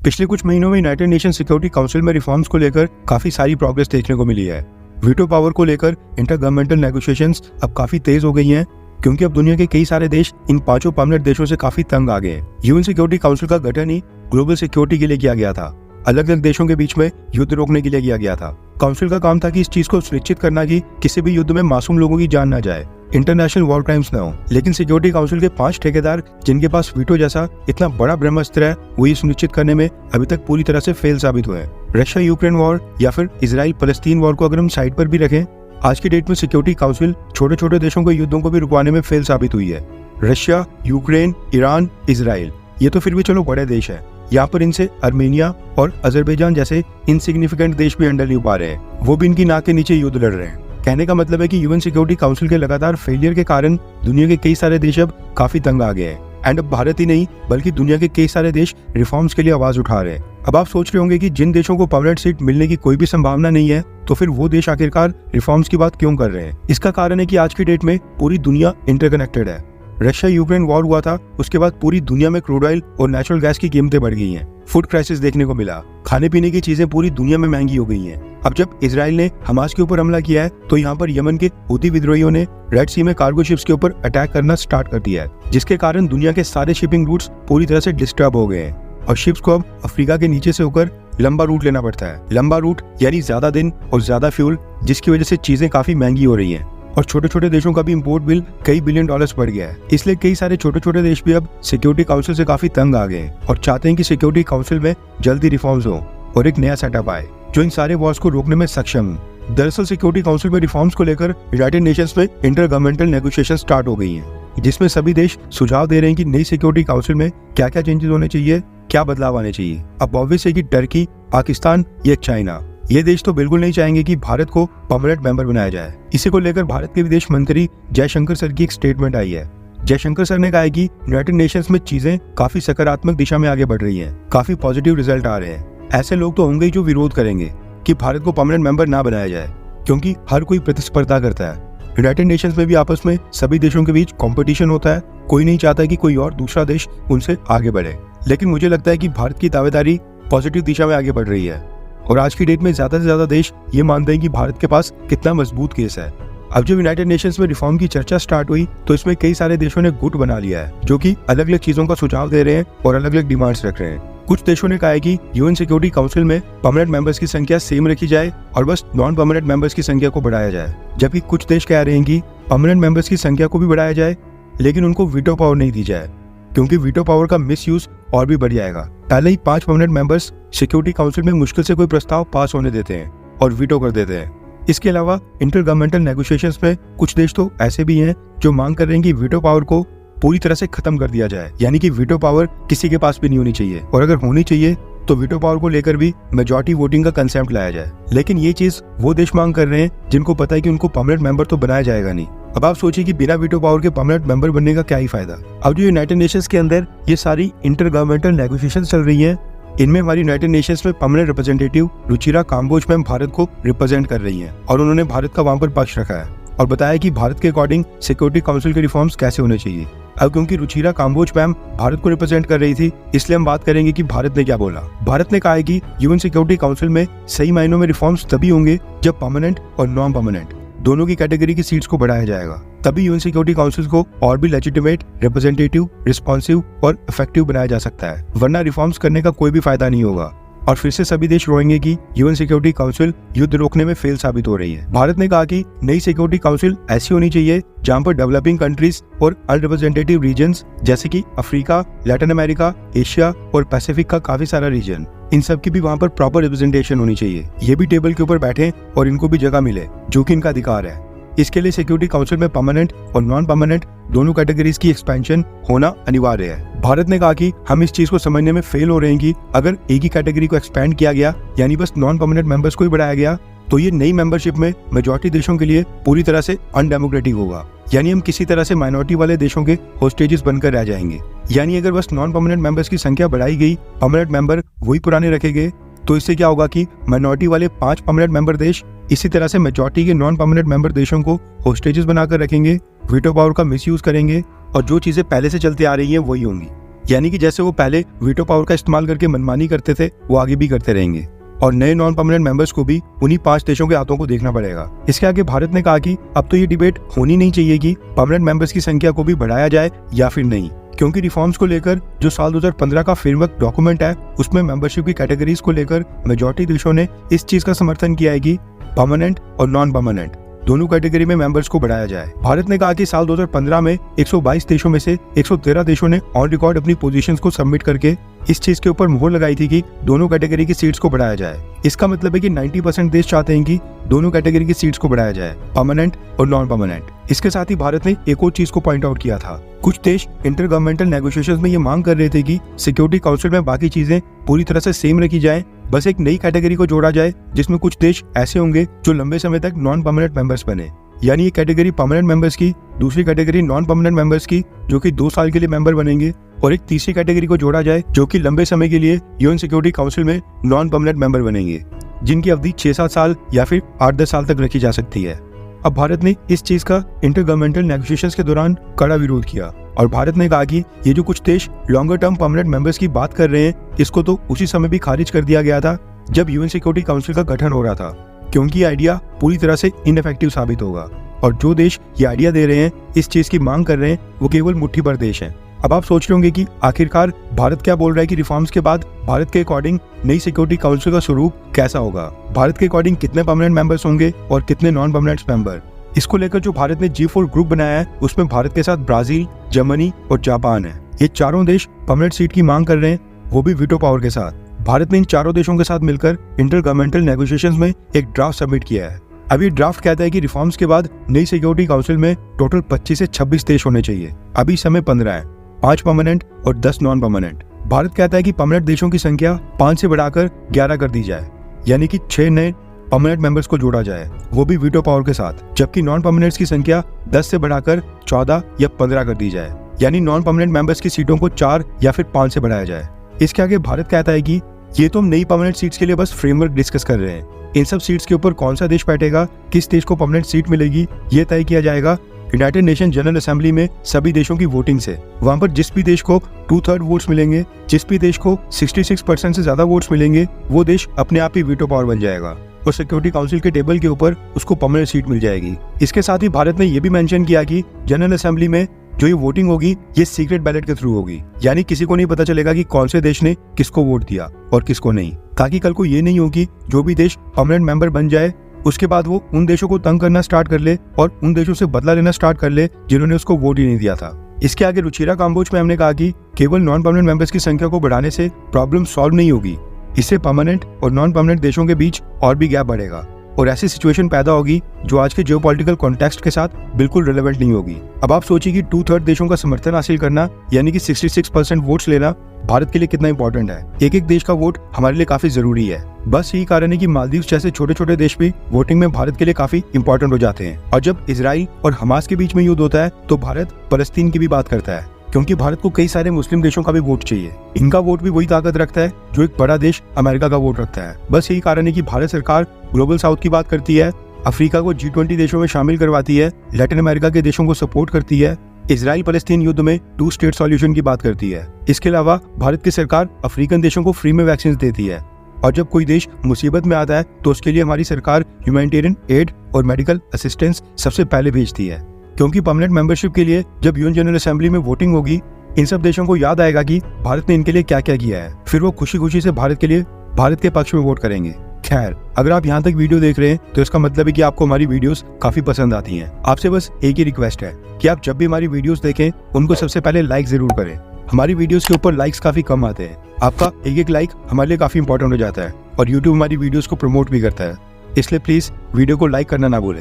पिछले कुछ महीनों में यूनाइटेड नेशन सिक्योरिटी काउंसिल में रिफॉर्म्स को लेकर काफी सारी प्रोग्रेस देखने को मिली है। वीटो पावर को लेकर इंटरगवर्नमेंटल नेगोशिएशंस अब काफी तेज हो गई हैं, क्योंकि अब दुनिया के कई सारे देश इन 5 परमानेंट देशों से काफी तंग आ गए हैं। यूएन सिक्योरिटी काउंसिल का गठन ही ग्लोबल सिक्योरिटी के लिए किया गया था, अलग अलग देशों के बीच में युद्ध रोकने के लिए किया गया था। काउंसिल का काम था कि इस चीज को सुनिश्चित करना कि किसी भी युद्ध में मासूम लोगों की जान न जाए, इंटरनेशनल वॉर क्राइम्स न हो। लेकिन सिक्योरिटी काउंसिल के 5 ठेकेदार, जिनके पास वीटो जैसा इतना बड़ा ब्रह्मास्त्र है, वो ये सुनिश्चित करने में अभी तक पूरी तरह से फेल साबित हुए हैं। रशिया यूक्रेन वॉर या फिर इजराइल फलस्तीन वॉर को अगर हम साइड पर भी रखें, आज की डेट में सिक्योरिटी काउंसिल छोटे छोटे देशों के युद्धों को भी रुकवाने में फेल साबित हुई है। रशिया, यूक्रेन, ईरान, इजराइल, ये तो फिर भी चलो बड़े देश है। यहाँ पर इनसे अर्मेनिया और अजरबैजान जैसे इनसिग्निफिकेंट देश भी हैंडल नहीं पा रहे हैं, वो भी इनकी नाक के नीचे युद्ध लड़ रहे हैं। कहने का मतलब है कि यूएन सिक्योरिटी काउंसिल के लगातार फेलियर के कारण दुनिया के कई सारे देश अब काफी तंग आ गए हैं। एंड अब भारत ही नहीं बल्कि दुनिया के कई सारे देश रिफॉर्म्स के लिए आवाज उठा रहे हैं। अब आप सोच रहे होंगे कि जिन देशों को परमानेंट सीट मिलने की कोई भी संभावना नहीं है, तो फिर वो देश आखिरकार रिफॉर्म्स की बात क्यों कर रहे हैं। इसका कारण है कि आज की डेट में पूरी दुनिया इंटरकनेक्टेड है। रशिया यूक्रेन वॉर हुआ था, उसके बाद पूरी दुनिया में क्रूड ऑयल और नेचुरल गैस की कीमतें बढ़ गई हैं। फूड क्राइसिस देखने को मिला, खाने पीने की चीजें पूरी दुनिया में महंगी हो गई हैं। अब जब इजराइल ने हमास के ऊपर हमला किया है, तो यहाँ पर यमन के हूती विद्रोहियों ने रेड सी में कार्गो शिप्स के ऊपर अटैक करना स्टार्ट कर दिया है, जिसके कारण दुनिया के सारे शिपिंग रूट्स पूरी तरह से डिस्टर्ब हो गए हैं और शिप्स को अब अफ्रीका के नीचे से होकर लंबा रूट लेना पड़ता है। लंबा रूट यानी ज्यादा दिन और ज्यादा फ्यूल, जिसकी वजह से चीजें काफी महंगी हो रही हैं और छोटे छोटे देशों का भी इंपोर्ट बिल कई बिलियन डॉलर्स बढ़ गया है। इसलिए कई सारे छोटे छोटे देश भी अब सिक्योरिटी काउंसिल से काफी तंग आ गए हैं और चाहते हैं कि सिक्योरिटी काउंसिल में जल्दी रिफॉर्म्स हो और एक नया सेटअप आए जो इन सारे वॉर्स को रोकने में सक्षम हो। दरअसल सिक्योरिटी काउंसिल में रिफॉर्म्स को लेकर यूनाइटेड नेशंस में इंटरगवर्नमेंटल नेगोशिएशन स्टार्ट हो गई है, जिसमें सभी देश सुझाव दे रहे हैं कि नई सिक्योरिटी काउंसिल में क्या क्या चेंजेस होने चाहिए, क्या बदलाव आने चाहिए। अब ऑब्वियस है कि टर्की, पाकिस्तान या चाइना, ये देश तो बिल्कुल नहीं चाहेंगे कि भारत को परमानेंट मेंबर बनाया जाए। इसी को लेकर भारत के विदेश मंत्री जयशंकर सर की एक स्टेटमेंट आई है। जयशंकर सर ने कहा है कि यूनाइटेड नेशंस में चीजें काफी सकारात्मक दिशा में आगे बढ़ रही हैं, काफी पॉजिटिव रिजल्ट आ रहे हैं। ऐसे लोग तो होंगे जो विरोध करेंगे कि भारत को परमानेंट मेंबर ना बनाया जाए, क्योंकि हर कोई प्रतिस्पर्धा करता है। यूनाइटेड नेशंस में भी आपस में सभी देशों के बीच कंपटीशन होता है, कोई नहीं चाहता कि कोई और दूसरा देश उनसे आगे बढ़े। लेकिन मुझे लगता है कि भारत की दावेदारी पॉजिटिव दिशा में आगे बढ़ रही है और आज की डेट में ज्यादा से ज्यादा देश ये मानते हैं कि भारत के पास कितना मजबूत केस है। अब जब यूनाइटेड नेशंस में रिफॉर्म की चर्चा स्टार्ट हुई, तो इसमें कई सारे देशों ने गुट बना लिया है, जो कि अलग अलग चीजों का सुझाव दे रहे हैं और अलग अलग डिमांड्स रख रहे हैं। कुछ देशों ने कहा है कि यूएन सिक्योरिटी काउंसिल में परमानेंट मेंबर्स की संख्या सेम रखी जाए और बस नॉन परमानेंट मेंबर्स की संख्या को बढ़ाया जाए, जबकि कुछ देश कह रहे हैं कि परमानेंट मेंबर्स की संख्या को भी बढ़ाया जाए, लेकिन उनको वीटो पावर नहीं दी जाए, क्योंकि वीटो पावर का मिसयूज और भी बढ़ जाएगा। पहले ही 5 परमानेंट मेंबर्स सिक्योरिटी काउंसिल में मुश्किल से कोई प्रस्ताव पास होने देते हैं और वीटो कर देते हैं। इसके अलावा इंटरगवर्नमेंटल नेगोशिएशंस में कुछ देश तो ऐसे भी हैं जो मांग कर रहे हैं कि वीटो पावर को पूरी तरह से खत्म कर दिया जाए, यानी कि वीटो पावर किसी के पास भी नहीं होनी चाहिए, और अगर होनी चाहिए तो वीटो पावर को लेकर भी मेजॉरिटी वोटिंग का कंसेप्ट लाया जाए। लेकिन ये चीज वो देश मांग कर रहे हैं जिनको पता है कि उनको परमानेंट मेंबर तो बनाया जाएगा नहीं। अब आप सोचिए कि बिना वीटो पावर के परमानेंट मेंबर बनने का क्या ही फायदा। अब जो यूनाइटेड नेशंस के अंदर ये सारी इंटरगवर्नमेंटल नेगोशिएशन चल रही है, इनमें हमारी यूनाइटेड नेशंस में permanent representative Ruchira Kamboj ma'am Bharat को रिप्रेजेंट कर रही हैं और उन्होंने भारत का वहां पर पक्ष रखा है और बताया कि भारत के अकॉर्डिंग सिक्योरिटी काउंसिल के रिफॉर्म्स कैसे होने चाहिए। अब क्योंकि रुचिरा काम्बोज मैम भारत को रिप्रेजेंट कर रही थी, इसलिए हम बात करेंगे कि भारत ने क्या बोला। भारत ने कहा है कि यूएन सिक्योरिटी काउंसिल में सही मायनों में रिफॉर्म्स तभी होंगे जब परमानेंट और नॉन परमानेंट दोनों की कैटेगरी की सीट्स को बढ़ाया जाएगा, तभी यूएन सिक्योरिटी काउंसिल को और भी लेजिटिमेट, रिप्रेजेंटेटिव, रिस्पॉन्सिव और इफेक्टिव बनाया जा सकता है, वरना रिफॉर्म्स करने का कोई भी फायदा नहीं होगा और फिर से सभी देश रोएंगे कि यूएन सिक्योरिटी काउंसिल युद्ध रोकने में फेल साबित हो रही है। भारत ने कहा कि नई सिक्योरिटी काउंसिल ऐसी होनी चाहिए जहां पर डेवलपिंग कंट्रीज और अनरिप्रेजेंटेटिव रीजन्स जैसे कि अफ्रीका, लैटिन अमेरिका, एशिया और पैसिफिक का काफी सारा रीजन, इन सब की भी वहां पर प्रॉपर रिप्रेजेंटेशन होनी चाहिए। ये भी टेबल के ऊपर बैठे और इनको भी जगह मिले, जो कि इनका अधिकार है। इसके लिए सिक्योरिटी काउंसिल में परमानेंट और नॉन परमानेंट दोनों कैटेगरीज की एक्सपेंशन होना अनिवार्य है। भारत ने कहा कि हम इस चीज को समझने में फेल हो रहे हैं कि अगर एक ही कैटेगरी को एक्सपेंड किया गया, यानी बस नॉन परमानेंट मेंबर्स को ही बढ़ाया गया, तो ये नई मेंबरशिप में मेजॉरिटी देशों के लिए पूरी तरह से अनडेमोक्रेटिक होगा, यानी हम किसी तरह से माइनॉरिटी वाले देशों के होस्टेजेस बनकर रह जाएंगे। यानी अगर बस नॉन परमानेंट मेंबर्स की संख्या बढ़ाई गई, परमानेंट मेंबर वही पुराने रखे गए, तो इससे क्या होगा कि माइनॉरिटी वाले 5 परमानेंट मेंबर देश इसी तरह से मेजॉरिटी के नॉन परमानेंट मेंबर देशों को होस्टेजेस बनाकर रखेंगे, वीटो पावर का मिसयूज करेंगे और जो चीजें पहले से चलती आ रही हैं वही होंगी। यानी कि जैसे वो पहले वीटो पावर का इस्तेमाल करके मनमानी करते थे वो आगे भी करते रहेंगे और नए नॉन परमानेंट मेंबर्स को भी उन्हीं 5 देशों के हाथों को देखना पड़ेगा। इसके आगे भारत ने कहा कि अब तो ये डिबेट होनी नहीं चाहिए कि परमानेंट मेंबर्स की संख्या को भी बढ़ाया जाए या फिर नहीं, क्योंकि रिफॉर्म्स को लेकर जो साल 2015 का फ्रेमवर्क डॉक्यूमेंट है उसमें मेंबरशिप की कैटेगरीज को लेकर मेजॉरिटी देशों ने इस चीज का समर्थन किया है कि परमानेंट और नॉन परमानेंट दोनों कैटेगरी में मेंबर्स को बढ़ाया जाए। भारत ने कहा कि साल 2015 में 122 देशों में से 113 देशों ने ऑन रिकॉर्ड अपनी पोजीशंस को सबमिट करके इस चीज के ऊपर मुहर लगाई थी कि दोनों कैटेगरी की सीट्स को बढ़ाया जाए। इसका मतलब है कि 90% देश चाहते हैं कि दोनों कैटेगरी की सीट्स को बढ़ाया जाए, परमानेंट और नॉन परमानेंट। इसके साथ ही भारत ने एक और चीज को पॉइंट आउट किया था। कुछ देश इंटर गवर्नमेंटल नेगोशिएशंस में ये मांग कर रहे थे कि सिक्योरिटी काउंसिल में बाकी चीजें पूरी तरह से सेम रखी जाए, बस एक नई कैटेगरी को जोड़ा जाए जिसमें कुछ देश ऐसे होंगे जो लंबे समय तक नॉन परमानेंट मेंबर्स बने, यानी एक कैटेगरी परमानेंट मेंबर्स की, दूसरी कैटेगरी नॉन परमानेंट मेंबर्स की जो कि 2 साल के लिए मेंबर बनेंगे, और एक तीसरी कैटेगरी को जोड़ा जाए जो कि लंबे समय के लिए यूएन सिक्योरिटी काउंसिल में नॉन परमानेंट मेंबर बनेंगे, जिनकी अवधि 6-7 साल या फिर 8-10 साल तक रखी जा सकती है। अब भारत ने इस चीज का इंटर गवर्नमेंटल नेगोशिएशंस के दौरान कड़ा विरोध किया और भारत ने कहा कि ये जो कुछ देश लॉन्गर टर्म परमानेंट मेंबर्स की बात कर रहे हैं इसको तो उसी समय भी खारिज कर दिया गया था जब यूएन सिक्योरिटी काउंसिल का गठन हो रहा था, क्योंकि आइडिया पूरी तरह से इनइफेक्टिव साबित होगा और जो देश ये आइडिया दे रहे हैं, इस चीज की मांग कर रहे हैं, वो केवल मुट्ठी भर देश हैं। अब आप सोच रहे होंगे कि आखिरकार भारत क्या बोल रहा है कि रिफॉर्म्स के बाद भारत के अकॉर्डिंग नई सिक्योरिटी काउंसिल का स्वरूप कैसा होगा, भारत के अकॉर्डिंग कितने परमानेंट मेंबर्स होंगे और कितने नॉन परमानेंट मेंबर। इसको लेकर जो भारत ने G4 ग्रुप बनाया है उसमें भारत के साथ ब्राजील, जर्मनी और जापान है। ये चारों देश परमानेंट सीट की मांग कर रहे हैं, वो भी वीटो पावर के साथ। भारत ने इन चारों देशों के साथ मिलकर इंटर गवर्नमेंटल नेगोशिएशंस में एक ड्राफ्ट सबमिट किया है। अभी ड्राफ्ट कहता है कि रिफॉर्म्स के बाद नई सिक्योरिटी काउंसिल में टोटल 25 से 26 देश होने चाहिए। अभी समय 15 है, 5 परमानेंट और 10 नॉन परमानेंट। भारत कहता है कि परमानेंट देशों की संख्या 5 से बढ़ाकर 11 कर दी जाए, यानी कि 6 नए परमानेंट मेंबर्स को जोड़ा जाए, वो भी वीटो पावर के साथ, जबकि नॉन परमानेंट्स की संख्या 10 से बढ़ाकर 14 या 15 कर दी जाए, यानी नॉन परमानेंट मेंबर्स की सीटों को 4 या फिर 5 से बढ़ाया जाए। इसके आगे भारत कहता है कि ये तो हम नई परमानेंट सीट्स के लिए बस फ्रेमवर्क डिस्कस कर रहे हैं, इन सब सीट्स के ऊपर कौन सा देश बैठेगा, किस देश को परमानेंट सीट मिलेगी, ये तय किया जाएगा यूनाइटेड नेशन जनरल असेंबली में सभी देशों की वोटिंग से। वहां पर जिस भी देश को 2/3 वोट्स मिलेंगे, जिस भी देश को 66% से ज्यादा वोट्स मिलेंगे, वो देश अपने आप ही वीटो पावर बन जाएगा और सिक्योरिटी काउंसिल के टेबल के ऊपर उसको परमानेंट सीट मिल जाएगी। इसके साथ ही भारत ने यह भी मेंशन किया कि जनरल असेंबली में जो ये वोटिंग होगी ये सीक्रेट बैलेट के थ्रू होगी, यानी किसी को नहीं पता चलेगा कि कौन से देश ने किसको वोट दिया और किसको नहीं, ताकि कल को ये नहीं हो कि जो भी देश परमानेंट मेंबर बन जाए उसके बाद वो उन देशों को तंग करना स्टार्ट कर ले और उन देशों से बदला लेना स्टार्ट कर ले जिन्होंने उसको वोट ही नहीं दिया था। इसके आगे रुचिरा काम्बोज में हमने कहा कि केवल नॉन परमानेंट मेंबर्स की संख्या को बढ़ाने से प्रॉब्लम सॉल्व नहीं होगी, इससे परमानेंट और नॉन परमानेंट देशों के बीच और भी गैप बढ़ेगा और ऐसी सिचुएशन पैदा होगी जो आज के जियोपॉलिटिकल कॉन्टेक्स्ट के साथ बिल्कुल रिलेवेंट नहीं होगी। अब आप सोचिए कि 2/3 देशों का समर्थन हासिल करना, यानी कि 66% वोट्स लेना भारत के लिए कितना इंपॉर्टेंट है। एक एक देश का वोट हमारे लिए काफी जरूरी है। बस यही कारण है कि मालदीव जैसे छोटे छोटे देश भी वोटिंग में भारत के लिए काफी इंपॉर्टेंट हो जाते हैं। और जब इजराइल और हमास के बीच में युद्ध होता है तो भारत फलस्तीन की भी बात करता है, क्योंकि भारत को कई सारे मुस्लिम देशों का भी वोट चाहिए। इनका वोट भी वही ताकत रखता है जो एक बड़ा देश अमेरिका का वोट रखता है। बस यही कारण है कि भारत सरकार ग्लोबल साउथ की बात करती है, अफ्रीका को G20 देशों में शामिल करवाती है, लैटिन अमेरिका के देशों को सपोर्ट करती है, इजराइल फलस्तीन युद्ध में 2 स्टेट सॉल्यूशन की बात करती है। इसके अलावा भारत की सरकार अफ्रीकन देशों को फ्री में वैक्सीन देती है और जब कोई देश मुसीबत में आता है तो उसके लिए हमारी सरकार ह्यूमैनिटेरियन एड और मेडिकल असिस्टेंस सबसे पहले भेजती है, क्योंकि परमानेंट मेंबरशिप के लिए जब यूएन जनरल असेंबली में वोटिंग होगी इन सब देशों को याद आएगा कि भारत ने इनके लिए क्या क्या किया है, फिर वो खुशी खुशी से भारत के पक्ष में वोट करेंगे। खैर, अगर आप यहाँ तक वीडियो देख रहे हैं तो इसका मतलब है कि आपको हमारी वीडियोस काफी पसंद आती हैं। आपसे बस एक ही रिक्वेस्ट है कि आप जब भी हमारी वीडियोस देखें उनको सबसे पहले लाइक जरूर करें। हमारी वीडियोस के ऊपर लाइक्स काफी कम आते हैं, आपका एक एक लाइक हमारे लिए काफी इंपॉर्टेंट हो जाता है और यूट्यूब हमारी वीडियोस को प्रमोट भी करता है, इसलिए प्लीज वीडियो को लाइक करना ना भूलें।